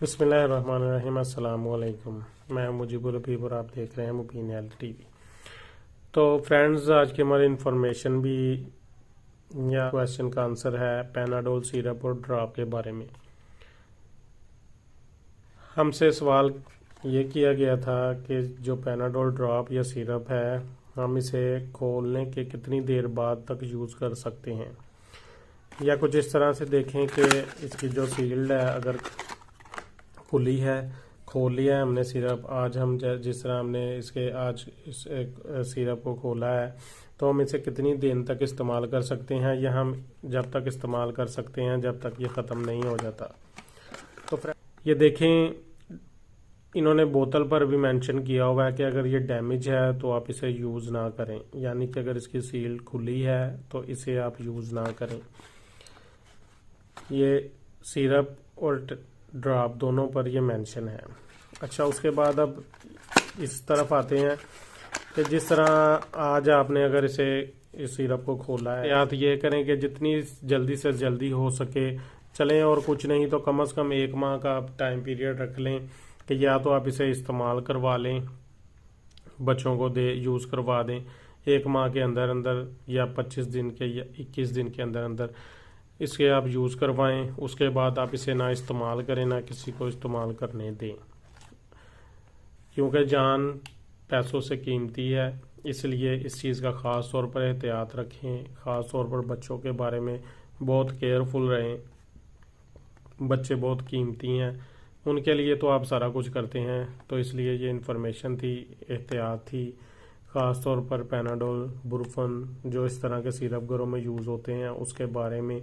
बिस्मिल्लाहिर्रहमानिर्रहीम। अस्सलाम वालेकुम। मैं मुजीबुर रबीब और आप देख रहे हैं मुबीन हेल्थ टीवी। तो फ्रेंड्स, आज की हमारी इंफॉर्मेशन भी या क्वेश्चन का आंसर है पैनाडोल सिरप और ड्रॉप के बारे में। हमसे सवाल ये किया गया था कि जो पैनाडोल ड्रॉप या सिरप है, हम इसे खोलने के कितनी देर बाद तक यूज़ कर सकते हैं, या कुछ इस तरह से देखें कि इसकी जो सील्ड है अगर खुली है, खोल लिया है हमने सिरप। आज हम जिस तरह हमने आज इस सिरप को खोला है, तो हम इसे कितनी देर तक इस्तेमाल कर सकते हैं, या हम जब तक इस्तेमाल कर सकते हैं जब तक ये ख़त्म नहीं हो जाता। तो ये देखें, इन्होंने बोतल पर भी मेंशन किया हुआ है कि अगर ये डैमेज है तो आप इसे यूज़ ना करें, यानी कि अगर इसकी सील खुली है तो इसे आप यूज़ ना करें। ये सिरप और ड्रॉप दोनों पर ये मेंशन है। अच्छा, उसके बाद अब इस तरफ आते हैं कि जिस तरह आज आपने अगर इस सिरप को खोला है, आप ये करें कि जितनी जल्दी से जल्दी हो सके चलें, और कुछ नहीं तो कम से कम 1 माह का टाइम पीरियड रख लें कि या तो आप इसे इस्तेमाल करवा लें, बच्चों को यूज़ करवा दें 1 माह के अंदर अंदर, या 25 दिन के या 21 दिन के अंदर अंदर इसके आप यूज़ करवाएं। उसके बाद आप इसे ना इस्तेमाल करें, ना किसी को इस्तेमाल करने दें, क्योंकि जान पैसों से कीमती है। इसलिए इस चीज़ का ख़ास तौर पर एहतियात रखें। ख़ास तौर पर बच्चों के बारे में बहुत केयरफुल रहें। बच्चे बहुत कीमती हैं, उनके लिए तो आप सारा कुछ करते हैं। तो इसलिए ये इन्फॉर्मेशन थी, एहतियात थी। ख़ास तौर पर पैनाडोल, बुरफन, जो इस तरह के सिरप घरों में यूज़ होते हैं, उसके बारे में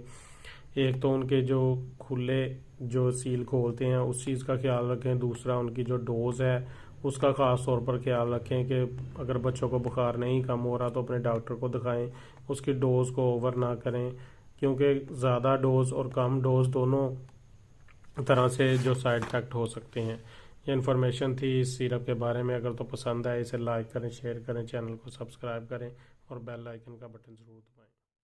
एक तो उनके जो खुले जो सील खोलते हैं उस चीज़ का ख्याल रखें। दूसरा, उनकी जो डोज है उसका ख़ास तौर पर ख्याल रखें कि अगर बच्चों को बुखार नहीं कम हो रहा तो अपने डॉक्टर को दिखाएं। उसकी डोज को ओवर ना करें, क्योंकि ज़्यादा डोज और कम डोज दोनों तरह से जो साइड इफ़ेक्ट हो सकते हैं। ये इन्फॉर्मेशन थी इस सिरप के बारे में। अगर तो पसंद आए इसे लाइक करें, शेयर करें, चैनल को सब्सक्राइब करें और बेल आइकन का बटन ज़रूर दबाएं।